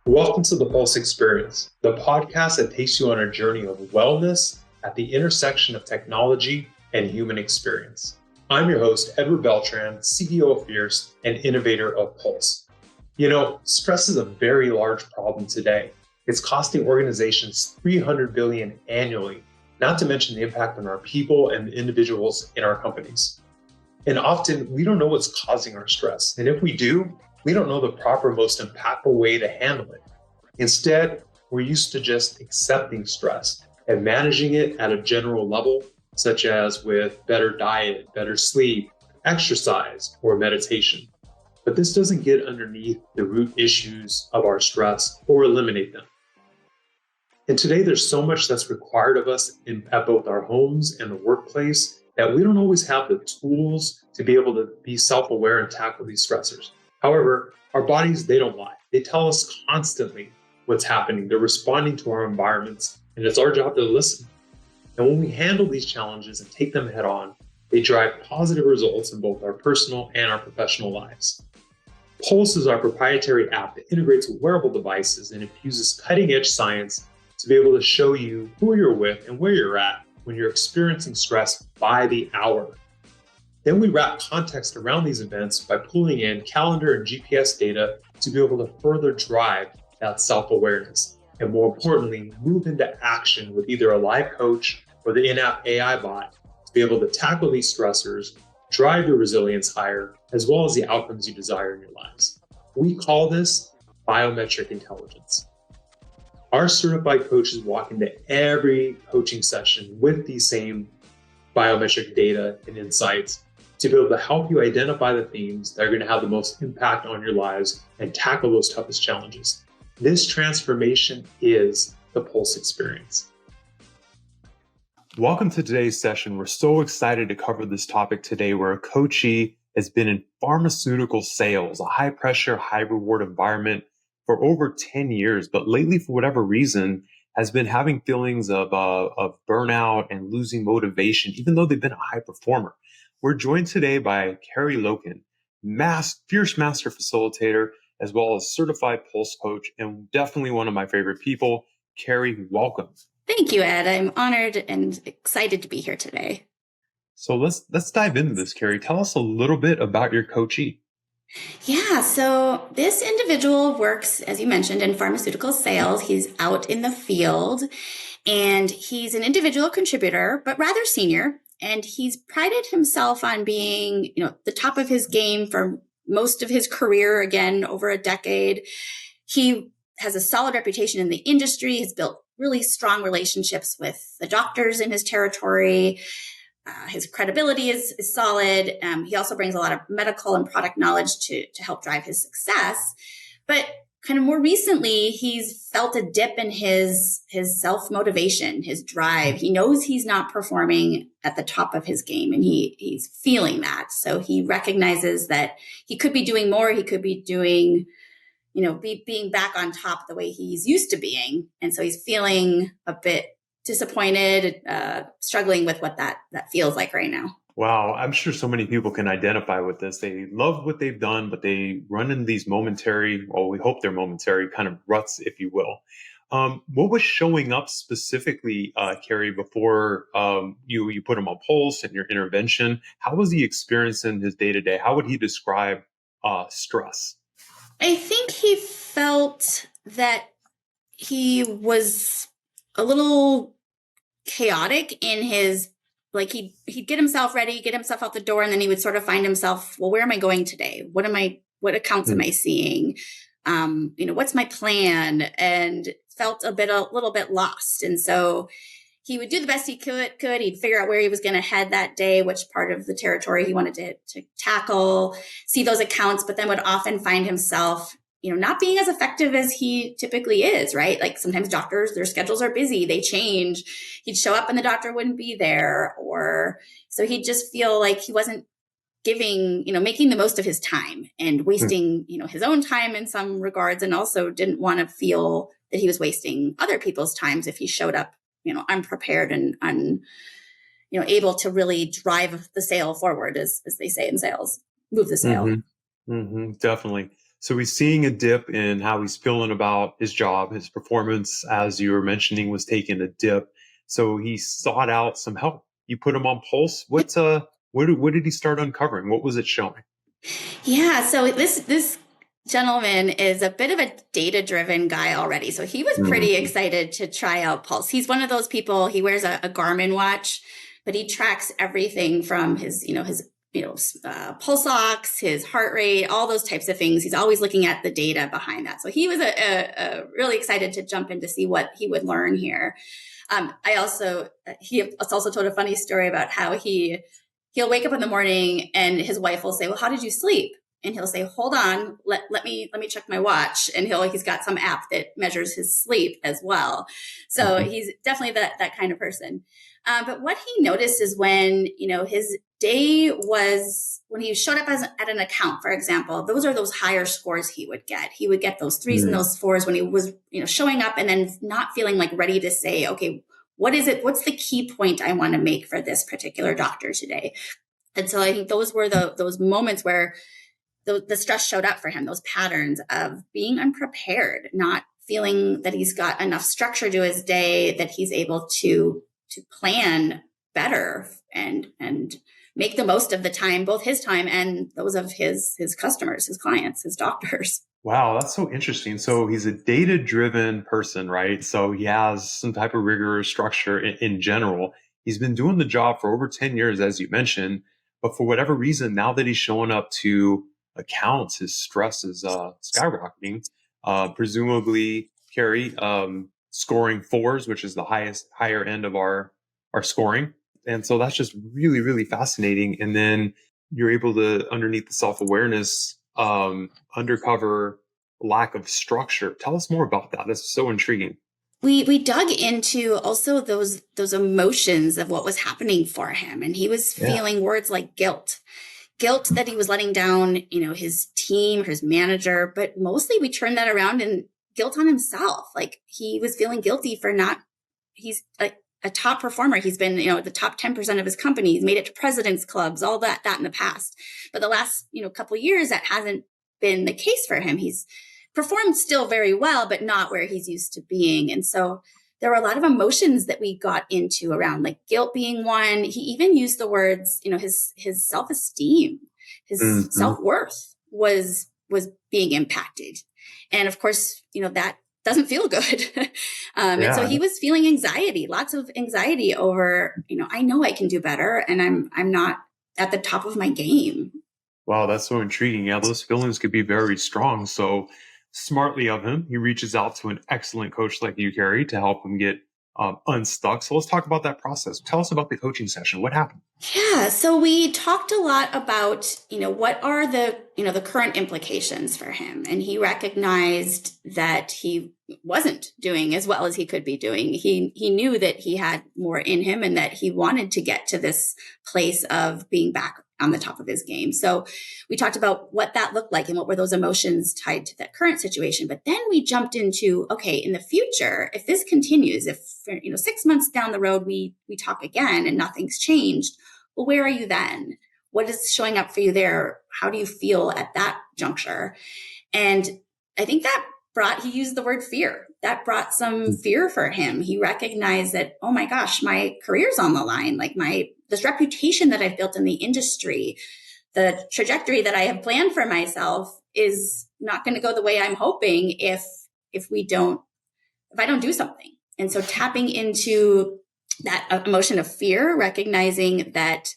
Welcome to the Pulse Experience, the podcast that takes you on a journey of wellness at the intersection of technology and human experience. I'm your host, J Beltran, CEO of Fierce and innovator of Pulse. Stress is a very large problem today. It's costing organizations $300 billion annually, not to mention the impact on our people and the individuals in our companies. And often we don't know what's causing our stress. And if we do, we don't know the proper, most impactful way to handle it. Instead, we're used to just accepting stress and managing it at a general level, such as with better diet, better sleep, exercise, or meditation. But this doesn't get underneath the root issues of our stress or eliminate them. And today, there's so much that's required of us at both our homes and the workplace that we don't always have the tools to be able to be self-aware and tackle these stressors. However, our bodies, they don't lie. They tell us constantly what's happening. They're responding to our environments, and it's our job to listen. And when we handle these challenges and take them head on, they drive positive results in both our personal and our professional lives. Pulse is our proprietary app that integrates with wearable devices and infuses cutting-edge science to be able to show you who you're with and where you're at when you're experiencing stress by the hour. Then we wrap context around these events by pulling in calendar and GPS data to be able to further drive that self-awareness. And more importantly, move into action with either a live coach or the in-app AI bot to be able to tackle these stressors, drive your resilience higher, as well as the outcomes you desire in your lives. We call this biometric intelligence. Our certified coaches walk into every coaching session with these same biometric data and insights to be able to help you identify the themes that are going to have the most impact on your lives and tackle those toughest challenges. This transformation is the Pulse Experience. Welcome to today's session. We're so excited to cover this topic today, where Coachee has been in pharmaceutical sales, a high pressure, high reward environment for over 10 years, but lately, for whatever reason, has been having feelings of burnout and losing motivation, even though they've been a high performer. We're joined today by Kari Loken, fierce master facilitator, as well as certified Pulse coach, and definitely one of my favorite people. Kari, welcome. Thank you, Ed. I'm honored and excited to be here today. So let's dive into this, Kari. Tell us a little bit about your Coachee. Yeah, so this individual works, as you mentioned, in pharmaceutical sales. He's out in the field, and he's an individual contributor, but rather senior. And he's prided himself on being, the top of his game for most of his career, again, over a decade. He has a solid reputation in the industry, has built really strong relationships with the doctors in his territory. His credibility is solid. He also brings a lot of medical and product knowledge to help drive his success. But kind of more recently, he's felt a dip in his self-motivation, his drive. He knows he's not performing at the top of his game, and he's feeling that. So he recognizes that he could be doing more. He could be doing, being back on top the way he's used to being. And so he's feeling a bit disappointed, struggling with what that feels like right now. Wow, I'm sure so many people can identify with this. They love what they've done, but they run in these momentary, or we hope they're momentary, kind of ruts, if you will. What was showing up specifically, Kari, before you put him on Pulse and your intervention? How was he experiencing his day-to-day? How would he describe stress? I think he felt that he was a little chaotic in his, he'd get himself ready, get himself out the door, and then he would sort of find himself, well, where am I going today? What accounts am I seeing? What's my plan? And felt a little bit lost. And so he would do the best he could. He'd figure out where he was going to head that day, which part of the territory he wanted to tackle, see those accounts, but then would often find himself not being as effective as he typically is, right? Like sometimes doctors, their schedules are busy, they change. He'd show up and the doctor wouldn't be there. Or so he'd just feel like he wasn't making the most of his time and wasting, his own time in some regards. And also didn't want to feel that he was wasting other people's times if he showed up, unprepared and able to really drive the sale forward, as they say in sales, move the sale. Definitely. So he's seeing a dip in how he's feeling about his job. His performance, as you were mentioning, was taking a dip. So he sought out some help. You put him on Pulse. What did he start uncovering? What was it showing? Yeah, so this gentleman is a bit of a data-driven guy already. So he was pretty Mhm. excited to try out Pulse. He's one of those people, he wears a Garmin watch, but he tracks everything from his pulse ox, his heart rate, all those types of things. He's always looking at the data behind that. So he was a really excited to jump in to see what he would learn here. He also told a funny story about how he'll wake up in the morning and his wife will say, "Well, how did you sleep?" And he'll say, "Hold on, let me check my watch." And he's got some app that measures his sleep as well. So Mhm. he's definitely that kind of person. But what he noticed is when his day was when he showed up at an account, for example, those are those higher scores he would get. He would get those threes and Mhm. those fours when he was showing up and then not feeling like ready to say, okay, what is it? What's the key point I want to make for this particular doctor today? And so I think those were those moments where the stress showed up for him, those patterns of being unprepared, not feeling that he's got enough structure to his day, that he's able to plan better and make the most of the time, both his time and those of his customers, his clients, his doctors. Wow, that's so interesting. So he's a data-driven person, right? So he has some type of rigor or structure in general. He's been doing the job for over 10 years, as you mentioned, but for whatever reason, now that he's showing up to accounts, his stress is skyrocketing. Presumably, Carrie, scoring fours, which is the higher end of our scoring. And so that's just really, really fascinating. And then you're able to, underneath the self-awareness, undercover lack of structure. Tell us more about that. That's so intriguing. We dug into also those emotions of what was happening for him, and he was Yeah. feeling words like guilt that he was letting down his team, his manager, but mostly we turned that around and guilt on himself. Like he was feeling guilty for not he's a top performer. He's been the top 10% of his company. He's made it to president's clubs, all that in the past, but the last couple of years that hasn't been the case for him. He's performed still very well, but not where he's used to being. And so there were a lot of emotions that we got into around, like guilt being one. He even used the words, his self-esteem, his Hmm. self-worth was being impacted. And of course, that doesn't feel good. And so Yeah. he was feeling anxiety, lots of anxiety over, I know I can do better and I'm not at the top of my game. Wow, that's so intriguing. Yeah, those feelings could be very strong. So smartly of him, he reaches out to an excellent coach like you, Carrie, to help him get unstuck. So let's talk about that process. Tell us about the coaching session. What happened? Yeah, so we talked a lot about, what are the current implications for him. And he recognized that he wasn't doing as well as he could be doing. He knew that he had more in him and that he wanted to get to this place of being back on the top of his game. So we talked about what that looked like and what were those emotions tied to that current situation. But then we jumped into, okay, in the future, if this continues, if 6 months down the road we talk again and nothing's changed, well, where are you then? What is showing up for you there? How do you feel at that juncture? And I think he used the word fear. That brought some fear for him. He recognized that, oh my gosh, my career's on the line. Like this reputation that I've built in the industry, the trajectory that I have planned for myself is not going to go the way I'm hoping if I don't do something. And so tapping into that emotion of fear, recognizing that,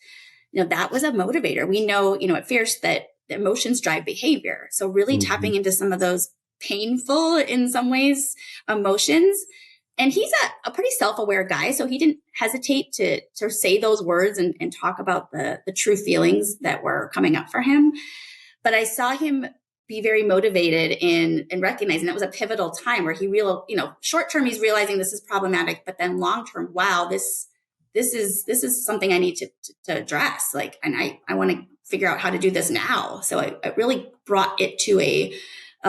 that was a motivator. We know, at Fierce that emotions drive behavior. So really Mhm. tapping into some of those painful, in some ways, emotions. And he's a pretty self-aware guy. So he didn't hesitate to say those words and talk about the true feelings that were coming up for him. But I saw him be very motivated in recognizing that was a pivotal time where short term, he's realizing this is problematic, but then long term, wow, this is something I need to address. Like, and I want to figure out how to do this now. So it really brought it to a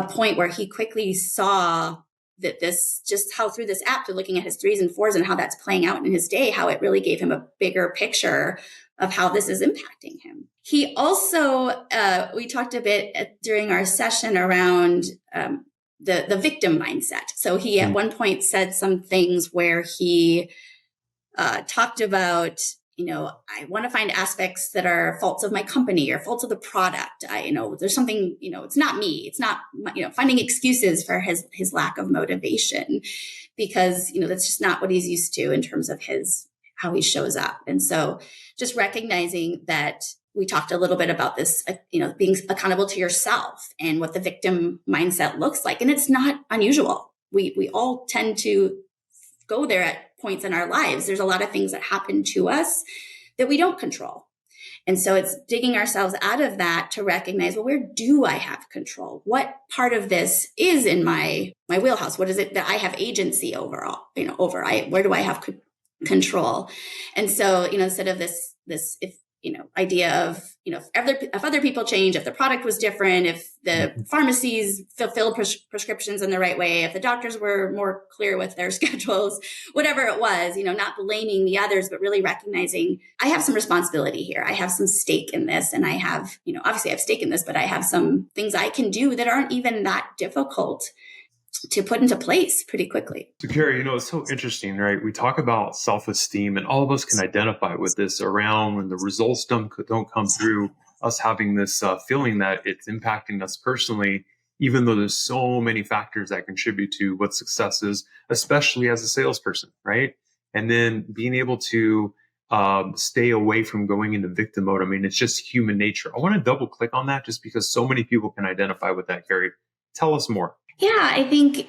point where he quickly saw that this, just how through this app, to looking at his 3s and 4s and how that's playing out in his day, how it really gave him a bigger picture of how this is impacting him. He also, we talked a bit during our session around the victim mindset. So he at one point said some things where he talked about, I want to find aspects that are faults of my company or faults of the product. There's something, it's not me. It's not, finding excuses for his lack of motivation, because, that's just not what he's used to in terms of how he shows up. And so just recognizing that we talked a little bit about this, being accountable to yourself and what the victim mindset looks like. And it's not unusual. We all tend to go there at points in our lives. There's a lot of things that happen to us that we don't control. And so it's digging ourselves out of that to recognize, well, where do I have control? What part of this is in my wheelhouse? What is it that I have agency over? Where do I have control? And so, instead of this, idea of, if other people change, if the product was different, if the pharmacies fulfilled prescriptions in the right way, if the doctors were more clear with their schedules, whatever it was, not blaming the others, but really recognizing I have some responsibility here. I have some stake in this. And I have, obviously I have stake in this, but I have some things I can do that aren't even that difficult to put into place pretty quickly. So Kari, it's so interesting, right? We talk about self-esteem, and all of us can identify with this around when the results don't come through, us having this feeling that it's impacting us personally, even though there's so many factors that contribute to what success is, especially as a salesperson, right? And then being able to stay away from going into victim mode. I mean, it's just human nature. I want to double click on that just because so many people can identify with that, Kari. Tell us more. Yeah, I think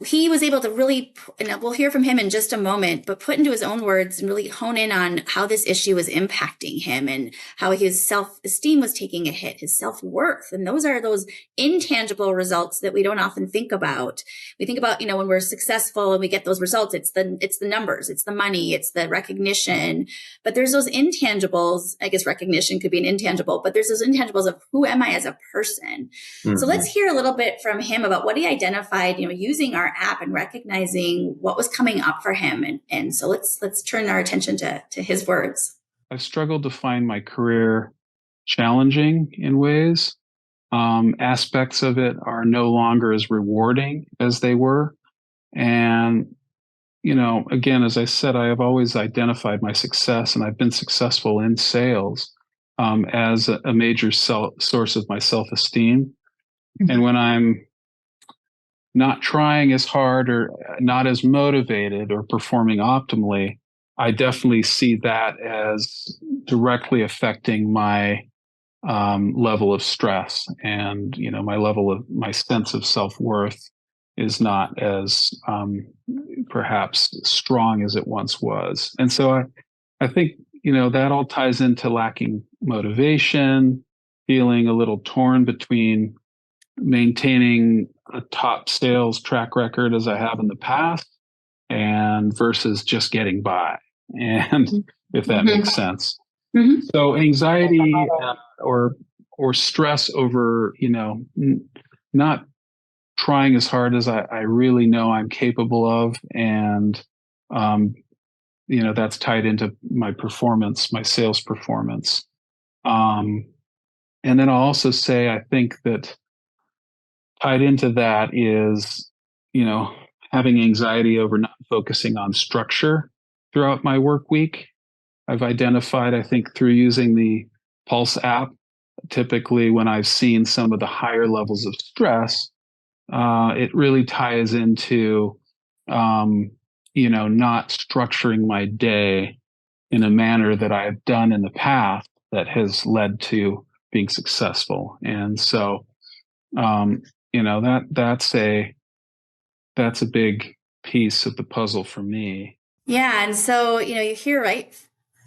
he was able to really, and we'll hear from him in just a moment, but put into his own words and really hone in on how this issue was impacting him and how his self-esteem was taking a hit, his self-worth. And those are those intangible results that we don't often think about. We think about, when we're successful and we get those results, it's the numbers, it's the money, it's the recognition, but there's those intangibles. I guess recognition could be an intangible, but there's those intangibles of who am I as a person? Mm-hmm. So let's hear a little bit from him about what he identified, using our app and recognizing what was coming up for him. And so let's turn our attention to his words. I've struggled to find my career challenging in ways. Aspects of it are no longer as rewarding as they were. And, again, as I said, I have always identified my success, and I've been successful in sales as a major source of my self-esteem. Mm-hmm. And when I'm not trying as hard or not as motivated or performing optimally, I definitely see that as directly affecting my level of stress, and my sense of self-worth is not as perhaps strong as it once was. And so I think that all ties into lacking motivation, feeling a little torn between maintaining a top sales track record as I have in the past and versus just getting by, and if that makes sense. Mm-hmm. So anxiety or stress over, not trying as hard as I really know I'm capable of. And, that's tied into my performance, my sales performance. And then I'll also say, I think that tied into that is, having anxiety over not focusing on structure throughout my work week. I've identified, I think, through using the Pulse app, typically when I've seen some of the higher levels of stress, it really ties into, not structuring my day in a manner that I've done in the past that has led to being successful. And so, that's a big piece of the puzzle for me. Yeah. And so, you hear right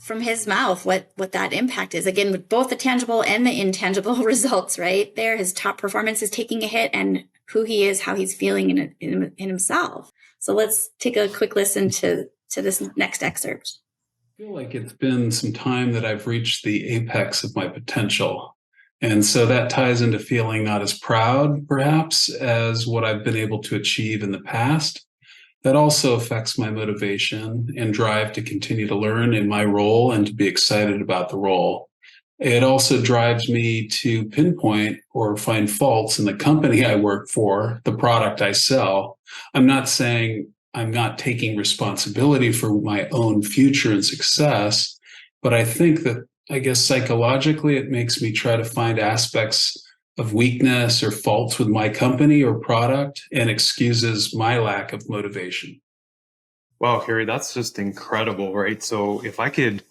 from his mouth what that impact is, again, with both the tangible and the intangible results right there. His top performance is taking a hit, and who he is, how he's feeling in himself. So let's take a quick listen to this next excerpt. I feel like it's been some time that I've reached the apex of my potential. And so that ties into feeling not as proud, perhaps, as what I've been able to achieve in the past. That also affects my motivation and drive to continue to learn in my role and to be excited about the role. It also drives me to pinpoint or find faults in the company I work for, the product I sell. I'm not saying I'm not taking responsibility for my own future and success, but I think that, I guess psychologically, it makes me try to find aspects of weakness or faults with my company or product and excuses my lack of motivation. Wow, Kari, that's just incredible, right? So if I could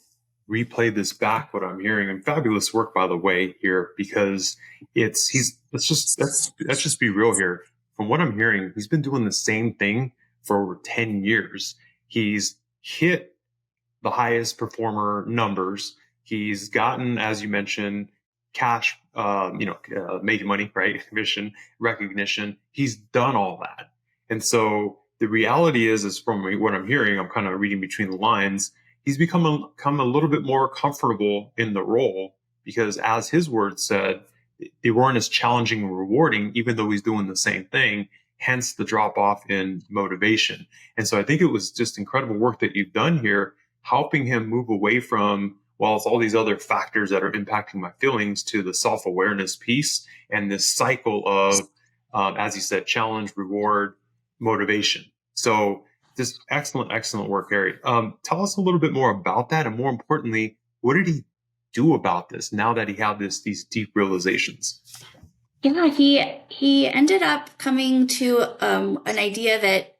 replay this back, what I'm hearing, and fabulous work, by the way, here, because let's just be real here. From what I'm hearing, he's been doing the same thing for over 10 years. He's hit the highest performer numbers. He's gotten, as you mentioned, cash, making money, right? Commission, recognition. He's done all that. And so the reality is from what I'm hearing, I'm kind of reading between the lines. He's become a little bit more comfortable in the role because, as his words said, they weren't as challenging and rewarding, even though he's doing the same thing. Hence the drop off in motivation. And so I think it was just incredible work that you've done here, helping him move away from, well, it's all these other factors that are impacting my feelings, to the self-awareness piece and this cycle of, as you said, challenge, reward, motivation. So just excellent work, Kari. Tell us a little bit more about that. And more importantly, what did he do about this now that he had these deep realizations? Yeah, he ended up coming to an idea that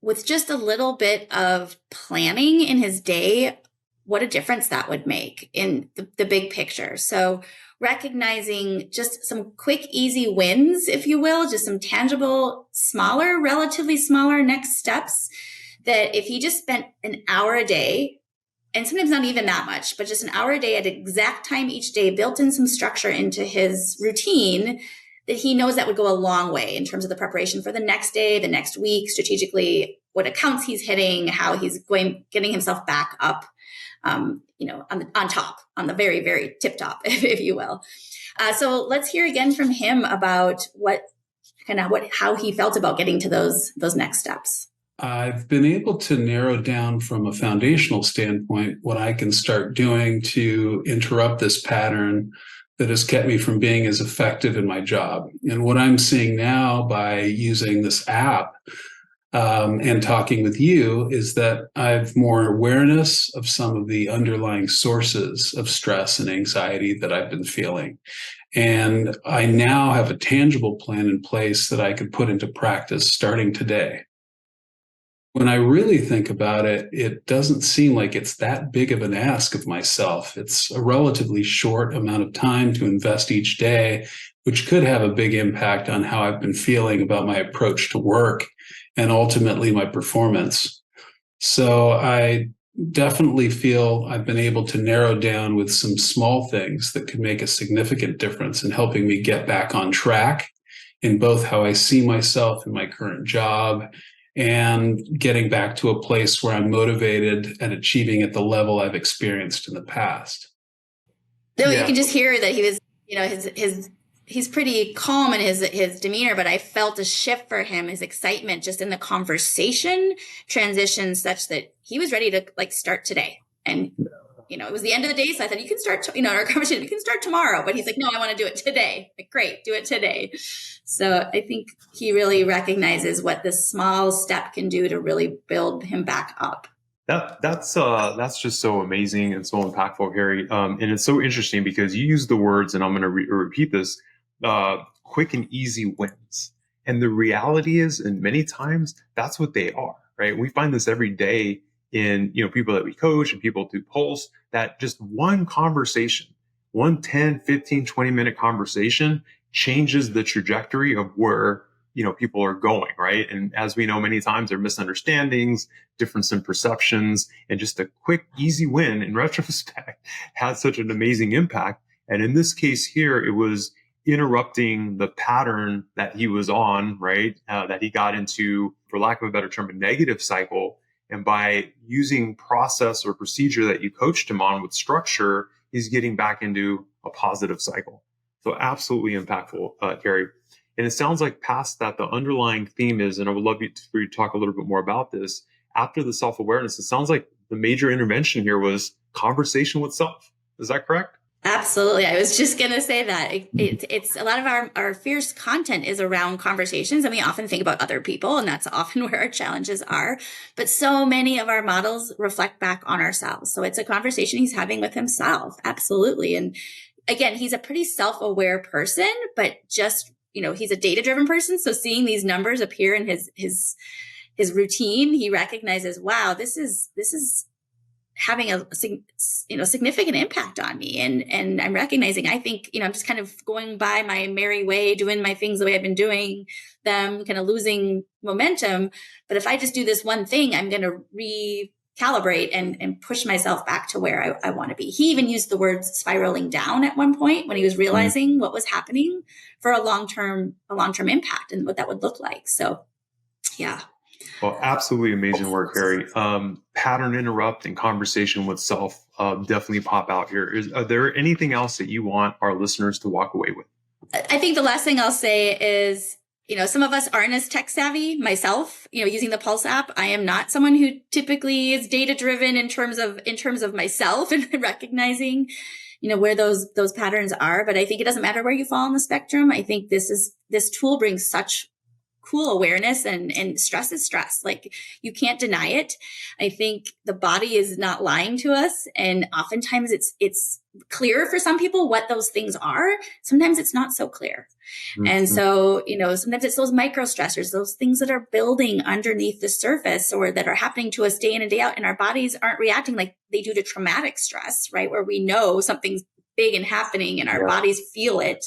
with just a little bit of planning in his day, what a difference that would make in the big picture. So recognizing just some quick, easy wins, if you will, just some tangible, relatively smaller next steps, that if he just spent an hour a day, and sometimes not even that much, but just an hour a day at an exact time each day, built in some structure into his routine, that he knows that would go a long way in terms of the preparation for the next day, the next week, strategically, what accounts he's hitting, how he's getting himself back up, on top, on the very, very tip top, if you will. So let's hear again from him about how he felt about getting to those next steps. I've been able to narrow down from a foundational standpoint what I can start doing to interrupt this pattern that has kept me from being as effective in my job. And what I'm seeing now by using this app and talking with you is that I have more awareness of some of the underlying sources of stress and anxiety that I've been feeling. And I now have a tangible plan in place that I could put into practice starting today. When I really think about it, it doesn't seem like it's that big of an ask of myself. It's a relatively short amount of time to invest each day, which could have a big impact on how I've been feeling about my approach to work and ultimately my performance. So I definitely feel I've been able to narrow down with some small things that could make a significant difference in helping me get back on track in both how I see myself in my current job and getting back to a place where I'm motivated and achieving at the level I've experienced in the past. So you can just hear that he was, he's pretty calm in his demeanor, but I felt a shift for him, his excitement just in the conversation transition, such that he was ready to start today. And, it was the end of the day. So I said, you can start, our conversation, you can start tomorrow, but he's like, no, I want to do it today. Like, great, do it today. So I think he really recognizes what this small step can do to really build him back up. That's just so amazing and so impactful, Kari. And it's so interesting because you use the words, and I'm going to repeat this, quick and easy wins. And the reality is, and many times that's what they are, right? We find this every day in, people that we coach and people through Pulse, that just one conversation, one 10, 15, 20-minute conversation changes the trajectory of where, people are going, right? And as we know, many times there are misunderstandings, difference in perceptions, and just a quick, easy win in retrospect has such an amazing impact. And in this case here, it was interrupting the pattern that he was on, right? That he got into, for lack of a better term, a negative cycle. And by using process or procedure that you coached him on with structure, he's getting back into a positive cycle. So absolutely impactful, Kari. And it sounds like past that, the underlying theme is, and I would love for you to talk a little bit more about this, after the self-awareness, it sounds like the major intervention here was conversation with self. Is that correct? Absolutely. I was just going to say that it's a lot of our fierce content is around conversations, and we often think about other people, and that's often where our challenges are. But so many of our models reflect back on ourselves. So it's a conversation he's having with himself. Absolutely. And again, he's a pretty self-aware person, but just, he's a data-driven person. So seeing these numbers appear in his routine, he recognizes, wow, this is having a significant impact on me. And I'm recognizing, I think, I'm just kind of going by my merry way, doing my things the way I've been doing them, kind of losing momentum. But if I just do this one thing, I'm going to recalibrate and push myself back to where I want to be. He even used the word spiraling down at one point when he was realizing what was happening for a long-term impact and what that would look like. So, yeah. Well, absolutely amazing work, Kari. Pattern interrupt and conversation with self definitely pop out here. Are there anything else that you want our listeners to walk away with? I think the last thing I'll say is, some of us aren't as tech savvy. Myself, using the Pulse app, I am not someone who typically is data driven in terms of myself and recognizing, where those patterns are. But I think it doesn't matter where you fall on the spectrum. I think this tool brings such cool awareness, and stress is stress. Like, you can't deny it. I think the body is not lying to us. And oftentimes it's clear for some people what those things are. Sometimes it's not so clear. Mm-hmm. And so, sometimes it's those micro stressors, those things that are building underneath the surface or that are happening to us day in and day out. And our bodies aren't reacting like they do to traumatic stress, right? Where we know something's big and happening and our bodies feel it.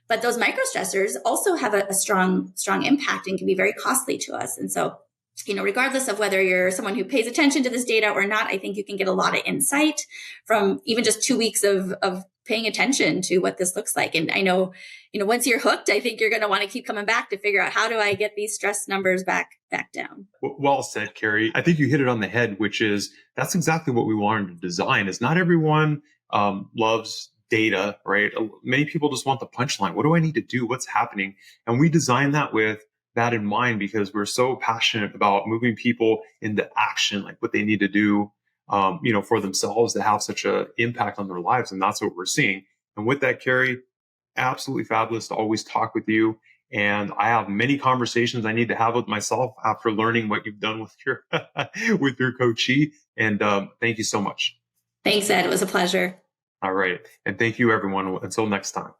But those micro stressors also have a strong impact and can be very costly to us. And so, regardless of whether you're someone who pays attention to this data or not, I think you can get a lot of insight from even just 2 weeks of paying attention to what this looks like. And I know, once you're hooked, I think you're going to want to keep coming back to figure out, how do I get these stress numbers back down? Well said, Kari. I think you hit it on the head, which is that's exactly what we wanted to design. Is not everyone loves data, right? Many people just want the punchline. What do I need to do? What's happening? And we designed that with that in mind because we're so passionate about moving people into action, like what they need to do, for themselves to have such an impact on their lives. And that's what we're seeing. And with that, Kari, absolutely fabulous to always talk with you. And I have many conversations I need to have with myself after learning what you've done with your with your Coachee. And thank you so much. Thanks, Ed. It was a pleasure. All right. And thank you, everyone. Until next time.